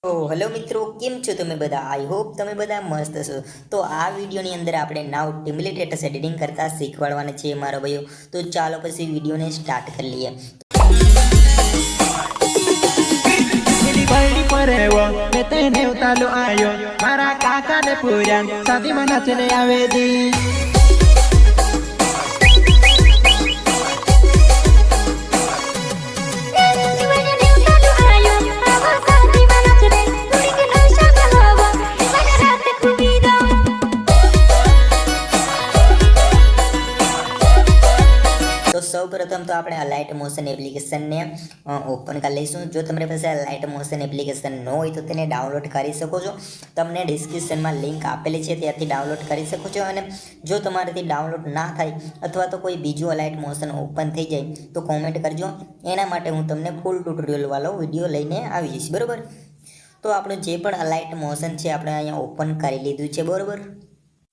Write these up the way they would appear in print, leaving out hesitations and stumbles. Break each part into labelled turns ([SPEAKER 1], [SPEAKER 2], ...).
[SPEAKER 1] તો હેલો મિત્રો, કેમ છો તમે બધા? આઈ હોપ તમે બધા મસ્ત હશો. તો આ વિડીયોની અંદર આપણે નાવ ટીમલી સ્ટેટસ એડિટિંગ કરતા શીખવાડવાના છે મારા ભાઈઓ. તો ચાલો પછી વિડીયોને સ્ટાર્ટ કરી લઈએ.
[SPEAKER 2] મેં તેને ઉતાલો આવ્યો મારા કાકાને પૂર્યા શાદીમાં નાચને આવે દી.
[SPEAKER 1] સૌપ્રથમ તો આપણે આ લાઇટ મોશન એપ્લિકેશનને ઓપન કરી લઈશું. જો તમારી પાસે આ લાઇટ મોશન એપ્લિકેશન ન હોય તો તેને ડાઉનલોડ કરી શકો છો. તમને ડિસ્ક્રિપ્શનમાં લિંક આપેલી છે, ત્યાંથી ડાઉનલોડ કરી શકો છો. અને જો તમારાથી ડાઉનલોડ ના થાય અથવા તો કોઈ બીજું લાઇટ મોશન ઓપન થઈ જાય તો કોમેન્ટ કરજો. એના માટે હું તમને ફૂલ ટ્યુટોરિયલવાળો વિડીયો લઈને આવી જઈશ, બરાબર? તો આપણું જે પણ લાઇટ મોશન છે આપણે અહીંયા ઓપન કરી લીધું છે, બરાબર?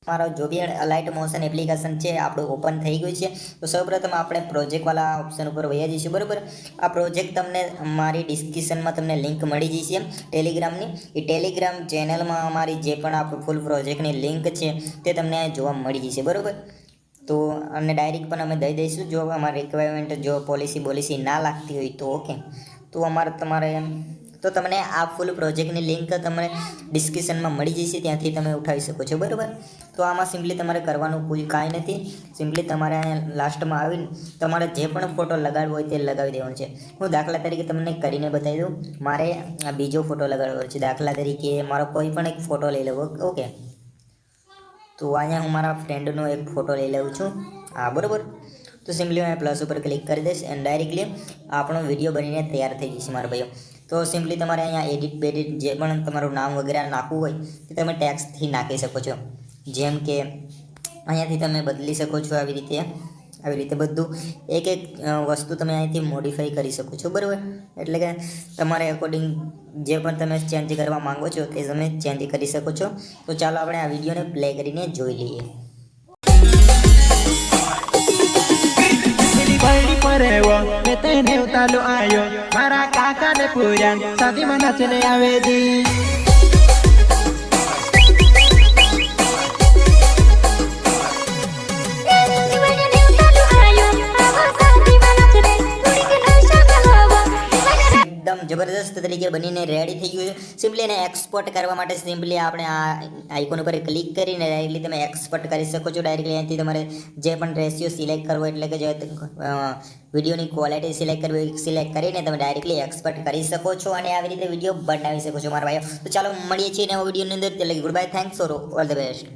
[SPEAKER 1] મારો જો બી લાઇટ મોશન એપ્લિકેશન છે આપણું ઓપન થઈ ગયું છે. તો સૌપ્રથમ આપણે પ્રોજેક્ટવાળા ઓપ્શન ઉપર વયા જઈશું, બરાબર? આ પ્રોજેક્ટ તમને મારી ડિસ્ક્રિપ્શનમાં તમને લિંક મળી જશે ટેલિગ્રામની. એ ટેલિગ્રામ ચેનલમાં અમારી જે પણ આપણું ફૂલ પ્રોજેક્ટની લિંક છે તે તમને જોવા મળી જશે, બરાબર? તો અને ડાયરેક્ટ પણ અમે દઈ દઈશું. જો અમારી રિક્વાયરમેન્ટ જો પોલિસી ના લાગતી હોય તો ઓકે. તો તમારે તો તમને આ ફૂલ પ્રોજેક્ટની લિંક તમને ડિસ્ક્રિપ્શનમાં મળી જશે, ત્યાંથી તમે ઉઠાવી શકો છો, બરાબર? તો આમાં સિમ્પલી તમારે કરવાનું કોઈ કાંઈ નથી. સિમ્પલી તમારે અહીંયા લાસ્ટમાં આવીને તમારે જે પણ ફોટો લગાડવો હોય તે લગાવી દેવાનો છે. હું દાખલા તરીકે તમને કરીને બતાવી દઉં. મારે આ બીજો ફોટો લગાડવો છે. દાખલા તરીકે મારો કોઈ પણ એક ફોટો લઈ લેવો, ઓકે? તો અહીંયા હું મારા ફ્રેન્ડનો એક ફોટો લઈ લઉં છું, હા, બરાબર? તો સિમ્પલી હું પ્લસ ઉપર ક્લિક કરી દઈશ એન્ડ ડાયરેક્ટલી આપણો વિડીયો બનીને તૈયાર થઈ જશે મારા ભાઈઓ. તો સિમ્પલી તમારે અહીંયા એડિટ જે પણ તમારું નામ વગેરે નાખવું હોય તે તમે ટેક્સ્ટથી નાખી શકો છો. જેમ કે અહીંયાથી તમે બદલી શકો છો આવી રીતે બધું એક વસ્તુ તમે અહીંથી મોડિફાઈ કરી શકો છો, બરાબર? એટલે કે તમારે અકોર્ડિંગ જે પણ તમે ચેન્જ કરવા માંગો છો તે તમે ચેન્જ કરી શકો છો. તો ચાલો આપણે આ વિડીયોને પ્લે કરીને જોઈ લઈએ.
[SPEAKER 2] મેં તેને ઉતાલો આવ્યો મારા કાકાને પૂર્યા શાદીમાં નાચને આવે દી.
[SPEAKER 1] એકદમ જબરદસ્ત તરીકે બનીને રેડી થઈ ગયું છે. સિમ્પલી એને એક્સપોર્ટ કરવા માટે સિમ્પલી આપણે આ આઇકોન ઉપર ક્લિક કરીને ડાયરેક્ટલી તમે એક્સપોર્ટ કરી શકો છો. ડાયરેક્ટલી અહીંથી તમારે જે પણ રેશિયો સિલેક્ટ કરવો, એટલે કે જે વિડીયોની ક્વોલિટી સિલેક્ટ કરવી, સિલેક્ટ કરીને તમે ડાયરેક્ટલી એક્સપોર્ટ કરી શકો છો અને આવી રીતે વિડીયો બનાવી શકો છો મારા ભાઈઓ. તો ચાલો મળીએ છીએ નવા વિડીયોની અંદર. એટલે good bye, thanks for all the best.